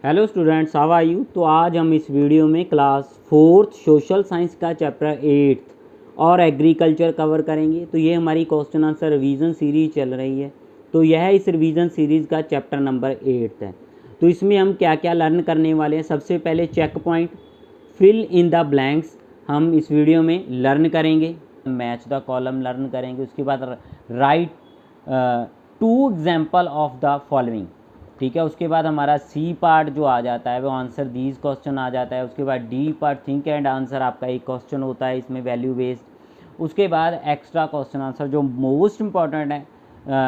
Hello students, how are you. तो आज हम इस वीडियो में क्लास 4th सोशल साइंस का चैप्टर 8th और एग्रीकल्चर कवर करेंगे। तो ये हमारी क्वेश्चन आंसर रिवीजन सीरीज चल रही है। तो यह इस रिवीजन सीरीज़ का चैप्टर नंबर 8 है। तो इसमें हम क्या क्या लर्न करने वाले हैं। सबसे पहले check point, fill in the blanks हम इस वीडियो में लर्न करेंगे। मैच द कॉलम लर्न करेंगे। उसके बाद right 2 example of the following. ठीक है, उसके बाद हमारा सी पार्ट जो आ जाता है वो आंसर दीज क्वेश्चन आ जाता है। उसके बाद D part think and answer, आपका एक क्वेश्चन होता है इसमें वैल्यू बेस्ड। उसके बाद एक्स्ट्रा क्वेश्चन आंसर जो मोस्ट इम्पॉर्टेंट है,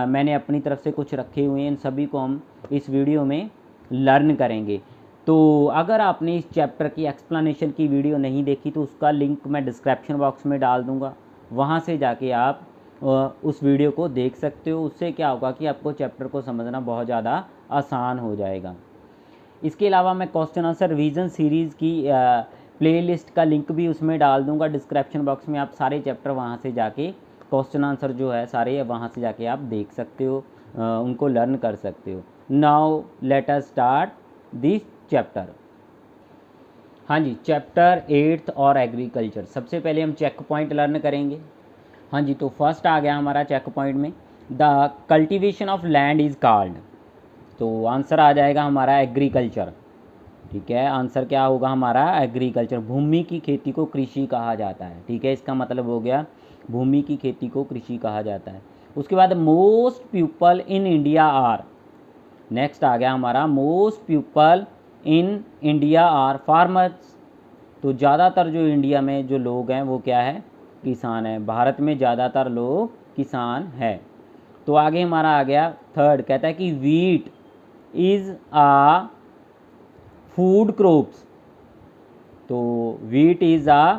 मैंने अपनी तरफ से कुछ रखे हुए हैं, इन सभी को हम इस वीडियो में लर्न करेंगे। तो अगर आपने इस चैप्टर की एक्सप्लेनेशन की वीडियो नहीं देखी तो उसका लिंक मैं डिस्क्रिप्शन बॉक्स में डाल दूँगा, वहाँ से जाके आप उस वीडियो को देख सकते हो। उससे क्या होगा कि आपको चैप्टर को समझना बहुत ज़्यादा आसान हो जाएगा। इसके अलावा मैं क्वेश्चन आंसर रिवीजन सीरीज़ की प्लेलिस्ट का लिंक भी उसमें डाल दूंगा डिस्क्रिप्शन बॉक्स में। आप सारे चैप्टर वहाँ से जाके क्वेश्चन आंसर जो है सारे वहाँ से जाके आप देख सकते हो, उनको लर्न कर सकते हो। Now let us start this chapter. हाँ जी, चैप्टर 8th और एग्रीकल्चर। सबसे पहले हम चेक पॉइंट लर्न करेंगे। हाँ जी, तो फर्स्ट आ गया हमारा चेक पॉइंट में, the cultivation of land is called. तो आंसर आ जाएगा हमारा एग्रीकल्चर। ठीक है, आंसर क्या होगा हमारा एग्रीकल्चर। भूमि की खेती को कृषि कहा जाता है। ठीक है, इसका मतलब हो गया भूमि की खेती को कृषि कहा जाता है। उसके बाद most people in India are, next आ गया हमारा most people in India are farmers. तो ज़्यादातर जो इंडिया में जो लोग हैं वो क्या है, किसान हैं। भारत में ज़्यादातर लोग किसान हैं। तो आगे हमारा आ गया थर्ड, कहता है कि wheat is a food crops. तो wheat is a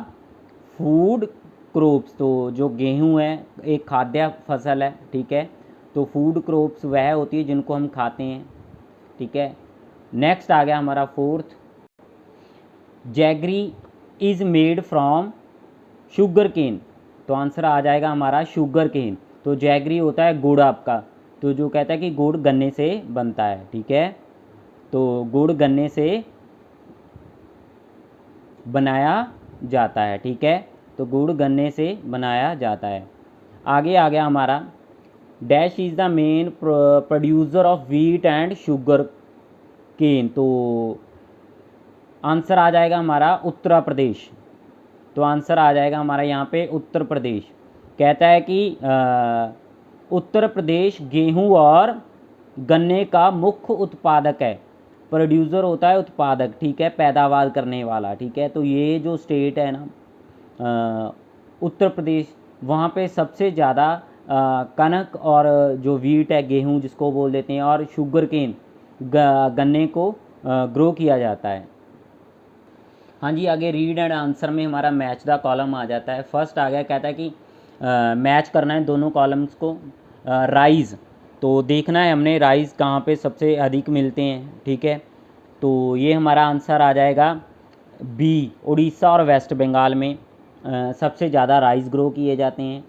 food crops, तो जो गेहूं है एक खाद्य फसल है। ठीक है, तो फूड क्रॉप्स वह होती है जिनको हम खाते हैं। ठीक है, नेक्स्ट आ गया हमारा fourth, jaggery is made from sugar cane. तो आंसर आ जाएगा हमारा शुगर केन। तो जैगरी होता है गुड़ आपका, तो जो कहता है कि गुड़ गन्ने से बनता है। ठीक है, तो गुड़ गन्ने से बनाया जाता है। ठीक है, तो गुड़ गन्ने से बनाया जाता है। आगे आ गया हमारा dash is the main producer of wheat and sugar cane. तो आंसर आ जाएगा हमारा उत्तर प्रदेश। तो आंसर आ जाएगा हमारा यहाँ पे उत्तर प्रदेश। कहता है कि उत्तर प्रदेश गेहूं और गन्ने का मुख्य उत्पादक है। प्रोड्यूसर होता है उत्पादक, ठीक है, पैदावार करने वाला। ठीक है, तो ये जो स्टेट है ना उत्तर प्रदेश, वहाँ पे सबसे ज़्यादा कनक और जो वीट है गेहूं जिसको बोल देते हैं, और शुगर केन गन्ने को ग्रो किया जाता है। हाँ जी, आगे रीड एंड आंसर में हमारा मैच द कॉलम आ जाता है। फर्स्ट आ गया, कहता है कि मैच करना है दोनों कॉलम्स को। राइस, तो देखना है हमने राइस कहाँ पे सबसे अधिक मिलते हैं। ठीक है, तो ये हमारा आंसर आ जाएगा बी, उड़ीसा और वेस्ट बंगाल में सबसे ज़्यादा राइस ग्रो किए जाते हैं।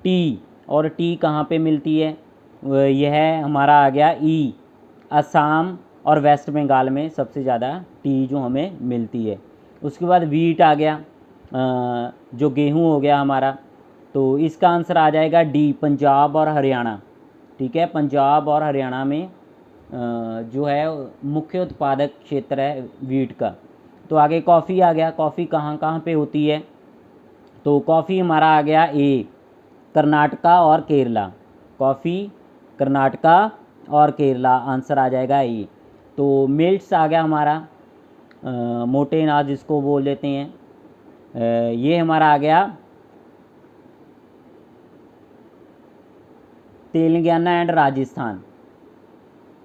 टी, और टी कहाँ पे मिलती है, यह हमारा आ गया ई, असम और वेस्ट बंगाल में सबसे ज़्यादा टी जो हमें मिलती है। उसके बाद वीट आ गया, जो गेहूं हो गया हमारा, तो इसका आंसर आ जाएगा डी, पंजाब और हरियाणा। ठीक है, पंजाब और हरियाणा में जो है मुख्य उत्पादक क्षेत्र है वीट का। तो आगे कॉफ़ी आ गया, कॉफ़ी कहाँ कहाँ पे होती है, तो कॉफ़ी हमारा आ गया ए, कर्नाटका और केरला। कॉफ़ी कर्नाटका और केरला, आंसर आ जाएगा ए। तो मिल्ट्स आ गया हमारा, मोटे अनाज जिसको बोल देते हैं, ये हमारा आ गया तेलंगाना एंड राजस्थान।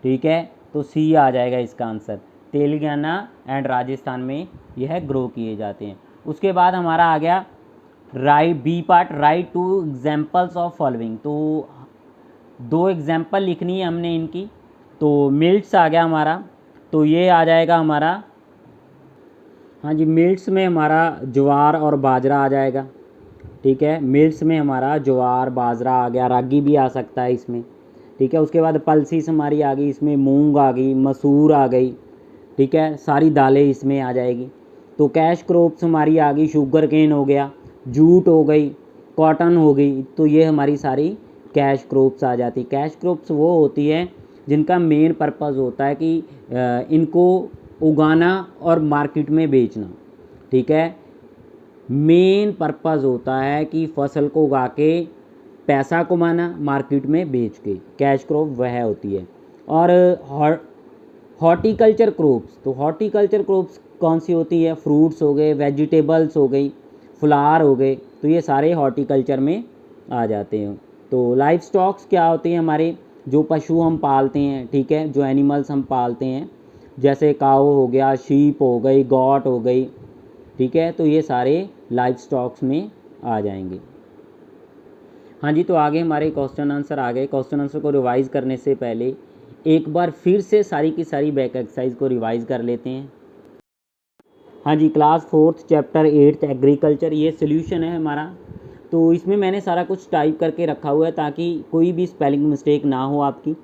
ठीक है, तो सी आ जाएगा इसका आंसर, तेलंगाना एंड राजस्थान में यह ग्रो किए जाते हैं। उसके बाद हमारा आ गया write B part, write 2 examples of following. तो 2 एग्जाम्पल लिखनी है हमने इनकी। तो मिल्ट्स आ गया हमारा, तो ये आ जाएगा हमारा, हाँ जी, मिल्ट्स में हमारा ज्वार और बाजरा आ जाएगा। ठीक है, मिल्ट्स में हमारा ज्वार बाजरा आ गया, रागी भी आ सकता है इसमें। ठीक है, उसके बाद पल्सीस हमारी आ गई, इसमें मूंग आ गई, मसूर आ गई। ठीक है, सारी दालें इसमें आ जाएगी। तो कैश क्रॉप्स हमारी आ गई, शुगर केन हो गया, जूट हो गई, कॉटन हो गई, तो ये हमारी सारी कैश क्रॉप्स आ जाती। कैश क्रॉप्स वो होती है जिनका मेन पर्पज़ होता है कि इनको उगाना और मार्केट में बेचना। ठीक है, मेन पर्पज़ होता है कि फसल को उगा के पैसा कमाना, मार्केट में बेच के, कैश क्रॉप वह होती है। और हॉर्टिकल्चर क्रॉप्स, तो हॉर्टिकल्चर क्रॉप्स कौन सी होती है? फ्रूट्स हो गए, वेजिटेबल्स हो गई, फ्लावर हो गए, तो ये सारे हॉर्टिकल्चर में आ जाते हैं। तो लाइफ स्टॉक्स क्या होते हैं? हमारे जो पशु हम पालते हैं, ठीक है, जो एनिमल्स हम पालते हैं, जैसे काऊ हो गया, शीप हो गई, गॉट हो गई, ठीक है, तो ये सारे लाइफ स्टॉक्स में आ जाएंगे। हाँ जी, तो आगे हमारे क्वेश्चन आंसर आ गए। क्वेश्चन आंसर को रिवाइज़ करने से पहले एक बार फिर से सारी की सारी बैक एक्सरसाइज को रिवाइज़ कर लेते हैं। हाँ जी, class 4th chapter 8th agriculture, ये सोल्यूशन है हमारा। तो इसमें मैंने सारा कुछ टाइप करके रखा हुआ है ताकि कोई भी स्पेलिंग मिस्टेक ना हो आपकी।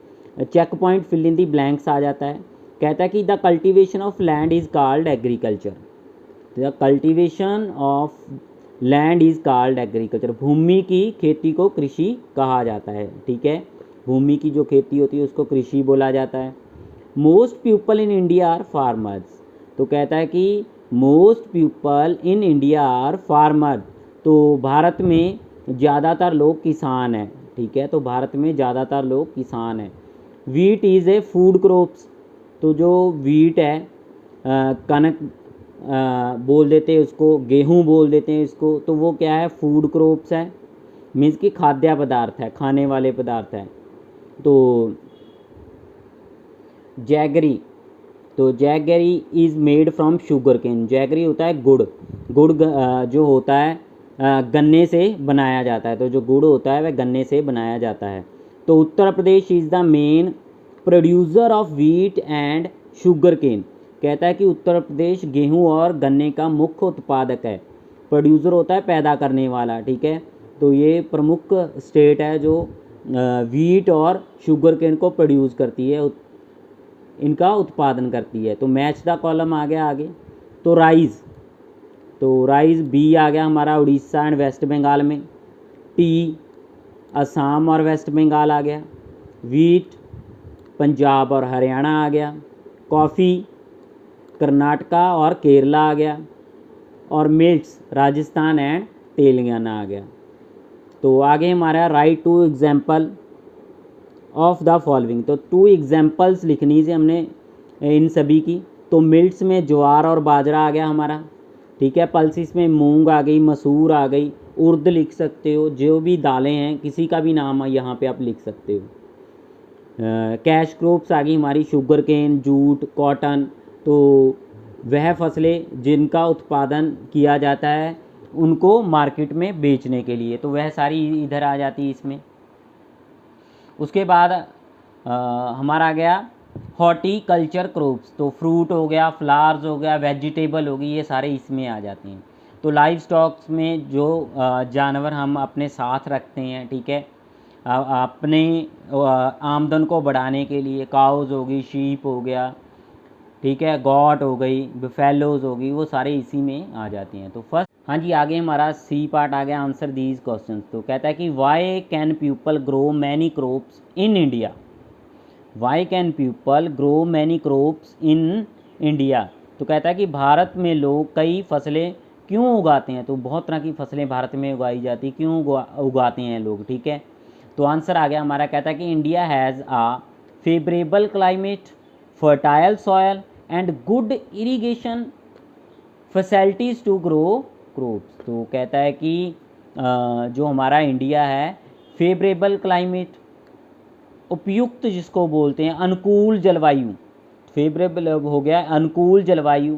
Check point fill in the blanks आ जाता है। कहता है कि the cultivation of land is called agriculture. The cultivation of land is called agriculture. भूमि की खेती को कृषि कहा जाता है। ठीक है, भूमि की जो खेती होती है उसको कृषि बोला जाता है। Most people in India are farmers. तो कहता है कि most people in India are farmer. तो भारत में ज़्यादातर लोग किसान हैं। ठीक है, तो भारत में ज़्यादातर लोग किसान हैं। Wheat is a food crops. तो जो वीट है, कनक बोल देते हैं उसको, गेहूँ बोल देते हैं इसको, तो वो क्या है? फूड क्रॉप्स है, मीन्स कि खाद्य पदार्थ है, खाने वाले पदार्थ है। तो जैगरी, तो jaggery is made from sugar cane. Jaggery होता है गुड़। गुड़ जो होता है गन्ने से बनाया जाता है। तो जो गुड़ होता है वह गन्ने से बनाया जाता है। तो Uttar Pradesh is the main producer of wheat and sugar cane. कहता है कि उत्तर प्रदेश गेहूं और गन्ने का मुख्य उत्पादक है। प्रोड्यूसर होता है पैदा करने वाला। ठीक है, तो ये प्रमुख स्टेट है जो व्हीट और शुगर केन को प्रोड्यूस करती है, इनका उत्पादन करती है। तो मैच द कॉलम आ गया आगे। तो राइस, तो राइस बी आ गया हमारा उड़ीसा एंड वेस्ट बंगाल में। टी असम और वेस्ट बंगाल आ गया। वीट पंजाब और हरियाणा आ गया। कॉफ़ी कर्नाटका और केरला आ गया। और मिल्ट्स राजस्थान एंड तेलंगाना आ गया। तो आगे हमारा write two example of the following. तो 2 एग्जाम्पल्स लिखनी से हमने इन सभी की। तो मिल्ट्स में ज्वार और बाजरा आ गया हमारा। ठीक है, पल्सिस में मूंग आ गई, मसूर आ गई, उर्द लिख सकते हो, जो भी दालें हैं किसी का भी नाम यहाँ पे आप लिख सकते हो। कैश क्रॉप्स आ गई हमारी, शुगर केन, जूट, कॉटन। तो वह फसलें जिनका उत्पादन किया जाता है उनको मार्केट में बेचने के लिए, तो वह सारी इधर आ जाती है इसमें। उसके बाद हमारा आ गया हॉर्टिकल्चर क्रॉप्स। तो फ्रूट हो गया, फ्लावर्स हो गया, वेजिटेबल हो गई, ये सारे इसमें आ जाते हैं। तो लाइव स्टॉक्स में जो जानवर हम अपने साथ रखते हैं, ठीक है, अपने आमदन को बढ़ाने के लिए, काउज हो गई, शीप हो गया, ठीक है, गॉट हो गई, बिफेलोज हो गई, वो सारे इसी में आ जाती हैं। तो फर्स्ट, हाँ जी, आगे हमारा सी पार्ट आ गया, आंसर दीज क्वेश्चंस। तो कहता है कि why can people grow many crops in India. Why can people grow many crops in India. तो कहता है कि भारत में लोग कई फसलें क्यों उगाते हैं। तो बहुत तरह की फसलें भारत में उगाई जाती, क्यों उगाते हैं लोग, ठीक है। तो आंसर आ गया हमारा, कहता है कि India has a favourable climate, fertile soil and good irrigation facilities to grow crops. तो कहता है कि जो हमारा इंडिया है, फेवरेबल क्लाइमेट, उपयुक्त जिसको बोलते हैं, अनुकूल जलवायु, फेवरेबल हो गया अनुकूल जलवायु,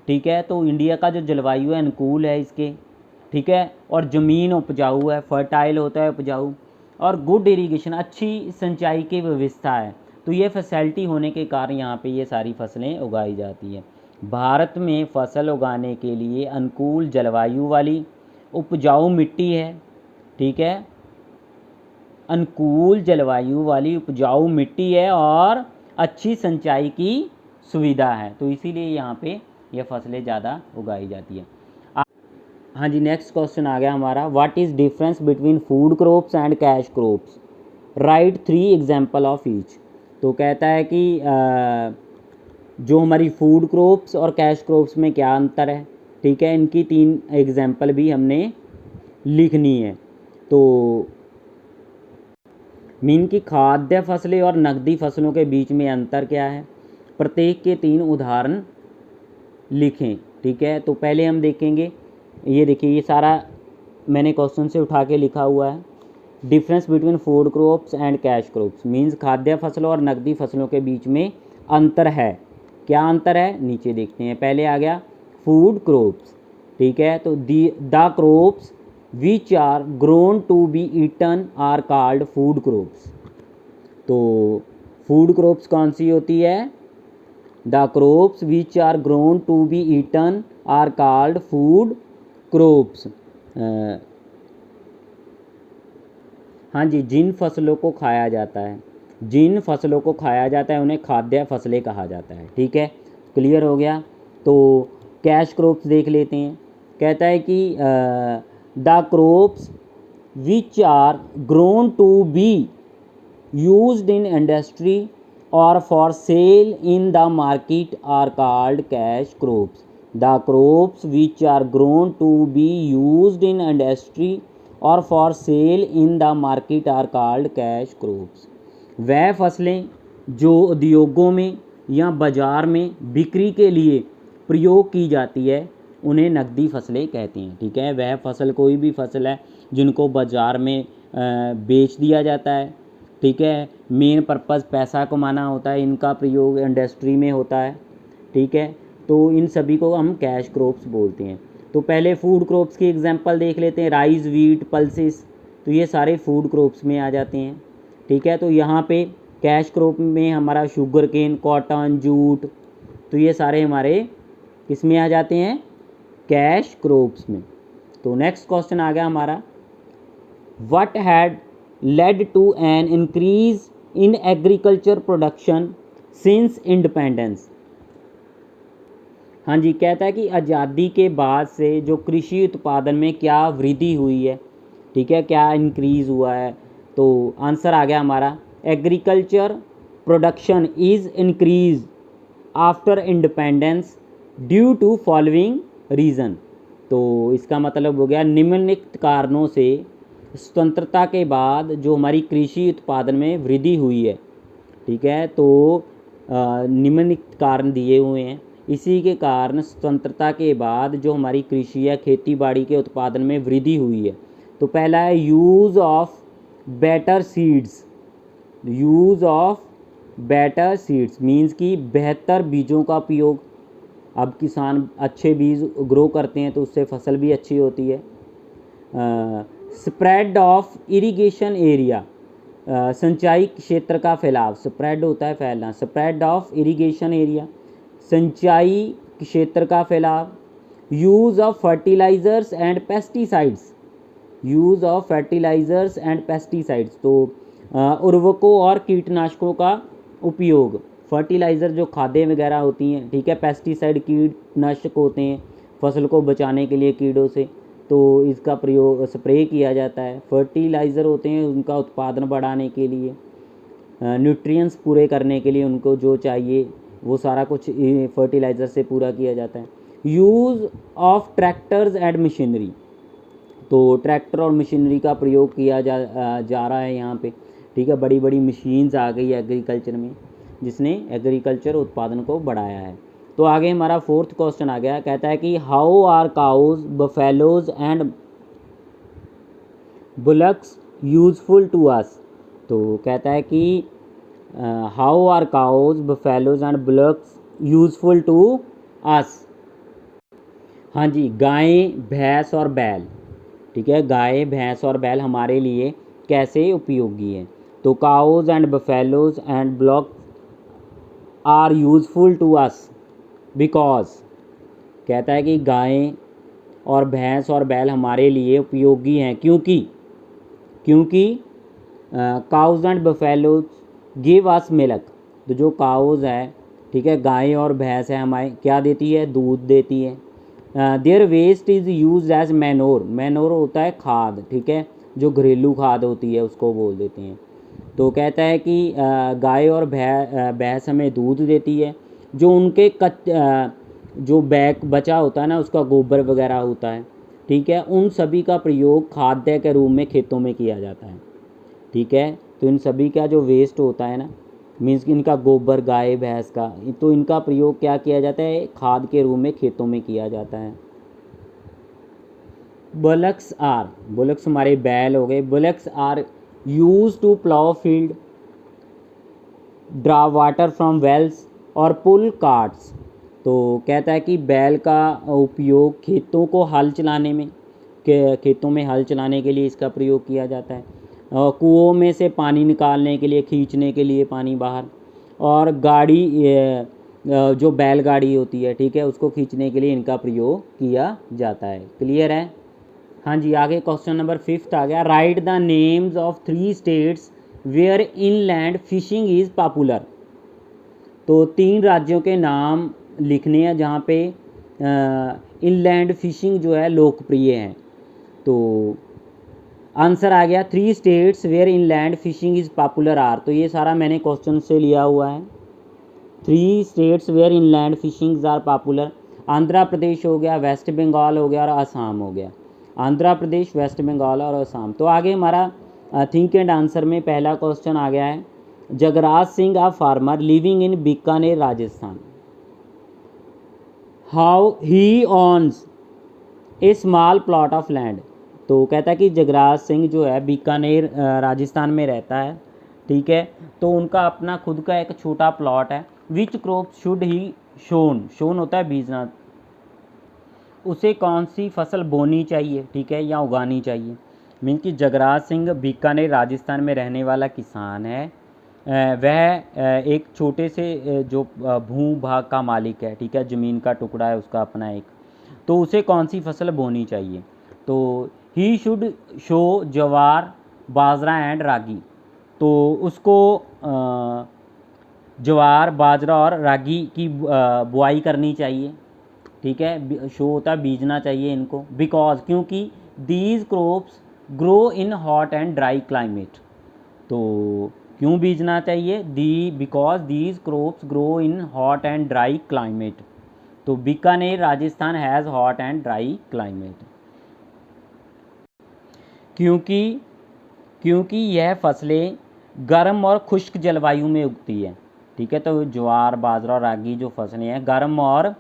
ठीक है। तो इंडिया का जो जलवायु है अनुकूल है इसके, ठीक है। और ज़मीन उपजाऊ है, फर्टाइल होता है उपजाऊ। और गुड इरीगेशन, अच्छी सिंचाई की व्यवस्था है। तो ये फैसिलिटी होने के कारण यहाँ पे ये सारी फसलें उगाई जाती हैं। भारत में फसल उगाने के लिए अनुकूल जलवायु वाली उपजाऊ मिट्टी है, ठीक है, अनुकूल जलवायु वाली उपजाऊ मिट्टी है और अच्छी सिंचाई की सुविधा है, तो इसीलिए यहाँ पे ये फसलें ज़्यादा उगाई जाती है। हाँ जी, नेक्स्ट क्वेश्चन आ गया हमारा, what is difference between food crops and cash crops, right 3 example of each. तो कहता है कि जो हमारी फूड क्रॉप्स और कैश क्रॉप्स में क्या अंतर है, ठीक है, इनकी 3 एग्जाम्पल भी हमने लिखनी है। तो मीन की खाद्य फसलें और नकदी फसलों के बीच में अंतर क्या है, प्रत्येक के 3 उदाहरण लिखें, ठीक है। तो पहले हम देखेंगे, ये देखिए ये सारा मैंने क्वेश्चन से उठा के लिखा हुआ है। Difference between food crops and cash crops means खाद्य फसलों और नकदी फसलों के बीच में अंतर है। क्या अंतर है, नीचे देखते हैं। पहले आ गया फूड क्रॉप्स, ठीक है, तो the crops which are grown to be eaten are called food crops. तो फूड क्रॉप्स कौन सी होती है, the crops which are grown to be eaten are called food crops. हाँ जी, जिन फसलों को खाया जाता है, जिन फसलों को खाया जाता है उन्हें खाद्य फसलें कहा जाता है, ठीक है, क्लियर हो गया। तो कैश क्रॉप्स देख लेते हैं। कहता है कि the crops which are grown to be used in industry और for sale in the market are called cash crops. The crops which are grown to be used in industry और for sale in the market are called cash crops. वह फसलें जो उद्योगों में या बाज़ार में बिक्री के लिए प्रयोग की जाती है उन्हें नकदी फसलें कहते हैं, ठीक है। वह फसल कोई भी फसल है जिनको बाज़ार में बेच दिया जाता है, ठीक है, मेन पर्पज़ पैसा कमाना होता है, इनका प्रयोग इंडस्ट्री में होता है, ठीक है, तो इन सभी को हम कैश क्रॉप्स बोलते हैं। तो पहले फूड क्रॉप्स की एग्जांपल देख लेते हैं, राइस, व्हीट, पल्सेस, तो ये सारे फूड क्रॉप्स में आ जाते हैं, ठीक है। तो यहाँ पे कैश क्रॉप में हमारा शुगर केन, कॉटन, जूट, तो ये सारे हमारे किस में आ जाते हैं, कैश क्रॉप्स में। तो नेक्स्ट क्वेश्चन आ गया हमारा, what had led to an increase in agriculture production since independence. हाँ जी, कहता है कि आज़ादी के बाद से जो कृषि उत्पादन में क्या वृद्धि हुई है, ठीक है, क्या इंक्रीज़ हुआ है। तो आंसर आ गया हमारा, agriculture production is increase after independence due to following reason. तो इसका मतलब हो गया निम्नलिखित कारणों से स्वतंत्रता के बाद जो हमारी कृषि उत्पादन में वृद्धि हुई है, ठीक है। तो निम्नलिखित कारण दिए हुए हैं, इसी के कारण स्वतंत्रता के बाद जो हमारी कृषि या खेती बाड़ी के उत्पादन में वृद्धि हुई है। तो पहला है use of better seeds, use of better seeds means कि बेहतर बीजों का उपयोग। अब किसान अच्छे बीज ग्रो करते हैं तो उससे फसल भी अच्छी होती है। स्प्रेड ऑफ इरिगेशन एरिया, सिंचाई क्षेत्र का फैलाव, स्प्रेड होता है फैलना, स्प्रेड ऑफ इरिगेशन एरिया, सिंचाई क्षेत्र का फैलाव। Use of fertilisers and pesticides, use of fertilisers and pesticides, तो उर्वरकों और कीटनाशकों का उपयोग। फर्टिलाइज़र जो खादें वगैरह होती हैं, ठीक है, पेस्टिसाइड कीटनाशक होते हैं फसल को बचाने के लिए कीड़ों से, तो इसका प्रयोग स्प्रे किया जाता है। फर्टिलाइज़र होते हैं उनका उत्पादन बढ़ाने के लिए, न्यूट्रिएंट्स पूरे करने के लिए उनको जो चाहिए वो सारा कुछ फर्टिलाइज़र से पूरा किया जाता है। Use of tractors and machinery, तो ट्रैक्टर और मशीनरी का प्रयोग किया जा रहा है यहाँ पे, ठीक है। बड़ी बड़ी मशीन्स आ गई है एग्रीकल्चर में जिसने एग्रीकल्चर उत्पादन को बढ़ाया है। तो आगे हमारा फोर्थ क्वेश्चन आ गया, कहता है कि how are cows, buffaloes and bullocks useful to us. तो कहता है कि how are cows, buffaloes and bullocks useful to us. हाँ जी, गायें, भैंस और बैल, ठीक है, गाय, भैंस और बैल हमारे लिए कैसे उपयोगी हैं। तो cows and buffaloes and bullocks are useful to us because, कहता है कि गायें और भैंस और बैल हमारे लिए उपयोगी हैं क्योंकि cause and buffaloes give us milk, तो जो काउज है, ठीक है, गाय और भैंस है हमारे, क्या देती है, दूध देती है। Their waste is use as manure, manure होता है खाद, ठीक है, जो घरेलू खाद होती है उसको बोल देते हैं। तो कहता है कि गाय और भैंस हमें दूध देती है, जो उनके जो बैक बचा होता है ना, उसका गोबर वगैरह होता है, ठीक है, उन सभी का प्रयोग खाद्य के रूप में खेतों में किया जाता है, ठीक है। तो इन सभी का जो वेस्ट होता है ना, मीन्स कि इनका गोबर गाय भैंस का, तो इनका प्रयोग क्या किया जाता है, खाद के रूप में खेतों में किया जाता है। बुलक्स आर, बुलक्स हमारे बैल हो गए, bullocks are use to plough field, draw water from wells और पुल कार्ट्स। तो कहता है कि बैल का उपयोग खेतों को हल चलाने में, खेतों में हल चलाने के लिए इसका प्रयोग किया जाता है, कुओं में से पानी निकालने के लिए, खींचने के लिए पानी बाहर, और गाड़ी जो बैलगाड़ी होती है, ठीक है, उसको खींचने के लिए इनका प्रयोग किया जाता है। क्लियर है? हाँ जी, आगे क्वेश्चन नंबर 5 आ गया, write the names of 3 states where inland fishing is popular. तो 3 राज्यों के नाम लिखने हैं जहाँ पे इनलैंड फिशिंग जो है लोकप्रिय है। तो आंसर आ गया 3 states where inland fishing is popular are. तो ये सारा मैंने क्वेश्चन से लिया हुआ है। 3 states where inland fishings are popular, Andhra Pradesh हो गया, वेस्ट बंगाल हो गया और असम हो गया। आंध्र प्रदेश, वेस्ट बंगाल और असम। तो आगे हमारा थिंक एंड आंसर में पहला क्वेश्चन आ गया है, Jagraj Singh a farmer living in Bikaner Rajasthan, how he owns a small plot of land. तो कहता है कि जगराज सिंह जो है बीकानेर राजस्थान में रहता है, ठीक है, तो उनका अपना खुद का एक छोटा प्लॉट है। Which crop should he shown, shown होता है बीजना, उसे कौन सी फसल बोनी चाहिए, ठीक है, या उगानी चाहिए। मीन कि जगराज सिंह बीकानेर राजस्थान में रहने वाला किसान है, वह एक छोटे से जो भू भाग का मालिक है, ठीक है, ज़मीन का टुकड़ा है उसका अपना एक, तो उसे कौन सी फसल बोनी चाहिए। तो he should sow jowar, bajra and ragi. तो उसको ज्वार, बाजरा और रागी की बुआई करनी चाहिए, ठीक है, शो होता है बीजना चाहिए इनको, बिकॉज क्योंकि these crops grow in hot and dry climate. तो क्यों बीजना चाहिए, because these crops grow in hot and dry climate. तो Bikaner Rajasthan has hot and dry climate, क्योंकि यह फसलें गर्म और खुश्क जलवायु में उगती है, ठीक है। तो ज्वार, बाजरा और रागी जो फसलें हैं गर्म और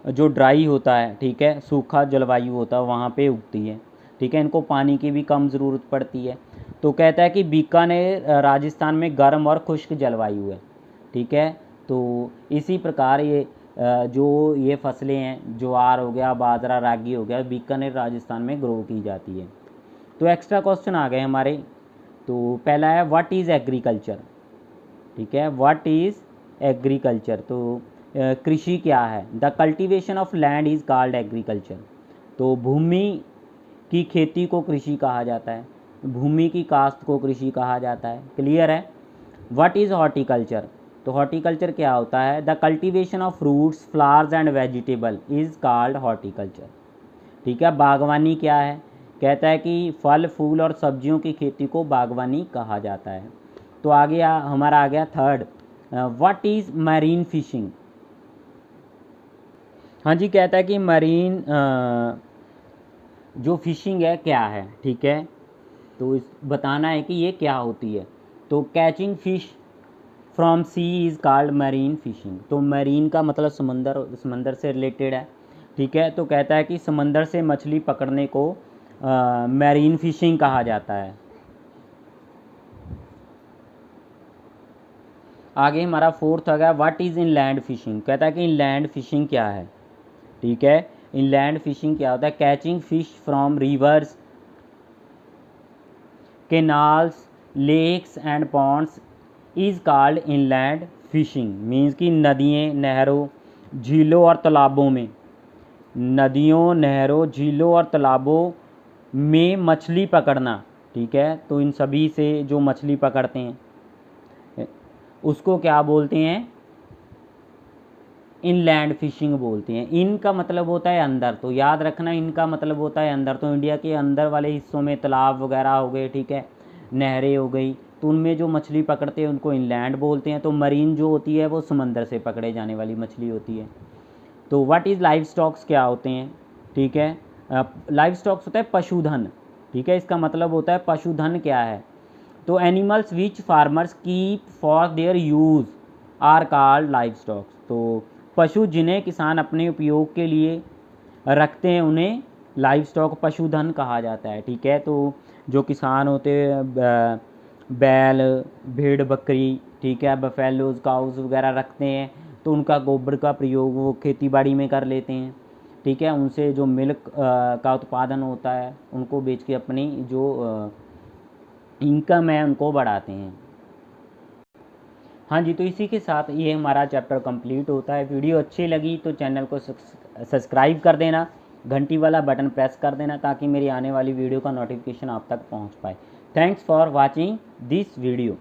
जो ड्राई होता है, ठीक है, सूखा जलवायु होता है वहाँ पे उगती है, ठीक है, इनको पानी की भी कम ज़रूरत पड़ती है। तो कहता है कि बीकानेर राजस्थान में गर्म और खुश्क जलवायु है, ठीक है। तो इसी प्रकार ये जो ये फसलें हैं, ज्वार हो गया, बाजरा, रागी हो गया, बीकानेर राजस्थान में ग्रो की जाती है। तो एक्स्ट्रा क्वेश्चन आ गए हमारे। तो पहला है व्हाट इज़ एग्रीकल्चर, ठीक है, व्हाट इज़ एग्रीकल्चर। तो कृषि क्या है। The cultivation of land is called agriculture. तो भूमि की खेती को कृषि कहा जाता है, भूमि की काश्त को कृषि कहा जाता है। क्लियर है। What is horticulture. तो हॉर्टिकल्चर क्या होता है। The cultivation of fruits, flowers and vegetable is called horticulture, ठीक है। बागवानी क्या है। कहता है कि फल, फूल और सब्जियों की खेती को बागवानी कहा जाता है। तो आगे हमारा आ गया third, what is marine fishing. हाँ जी, कहता है कि मरीन जो फिशिंग है क्या है, ठीक है। तो इस बताना है कि ये क्या होती है। तो catching fish from sea is called marine fishing. तो मरीन का मतलब समंदर से रिलेटेड है, ठीक है। तो कहता है कि समंदर से मछली पकड़ने को मैरीन फिशिंग कहा जाता है। आगे हमारा फोर्थ आ गया व्हाट इज़ इनलैंड फिशिंग। कहता है कि इनलैंड फिशिंग क्या है, ठीक है। इनलैंड फिशिंग क्या होता है। Catching fish from rivers, canals, lakes and ponds is called inland fishing. Means कि नदियों, नहरों, झीलों और तालाबों में, नदियों, नहरों, झीलों और तालाबों में मछली पकड़ना, ठीक है। तो इन सभी से जो मछली पकड़ते हैं उसको क्या बोलते हैं, इनलैंड फिशिंग बोलते हैं। इन का मतलब होता है अंदर, तो याद रखना इनका मतलब होता है अंदर। तो इंडिया के अंदर वाले हिस्सों में तालाब वगैरह हो गए, ठीक है, नहरें हो गई, तो उनमें जो मछली पकड़ते हैं उनको इनलैंड बोलते हैं। तो मरीन जो होती है वो समंदर से पकड़े जाने वाली मछली होती है। तो व्हाट इज़ लाइव स्टॉक्स क्या होते हैं, ठीक है, लाइव स्टॉक्स होता है पशुधन, ठीक है, इसका मतलब होता है पशुधन क्या है। तो animals which farmers keep for their use are called livestocks. तो पशु जिन्हें किसान अपने उपयोग के लिए रखते हैं उन्हें लाइव स्टॉक पशुधन कहा जाता है, ठीक है। तो जो किसान होते हैं बैल, भेड़ बकरी, ठीक है, बफेलोज काउज वगैरह रखते हैं, तो उनका गोबर का प्रयोग वो खेती बाड़ी में कर लेते हैं, ठीक है। उनसे जो मिल्क का उत्पादन होता है उनको बेच के अपनी जो इनकम है उनको बढ़ाते हैं। हाँ जी, तो इसी के साथ ये हमारा चैप्टर कंप्लीट होता है। वीडियो अच्छी लगी तो चैनल को सब्सक्राइब कर देना, घंटी वाला बटन प्रेस कर देना ताकि मेरी आने वाली वीडियो का नोटिफिकेशन आप तक पहुंच पाए। Thanks for watching this video.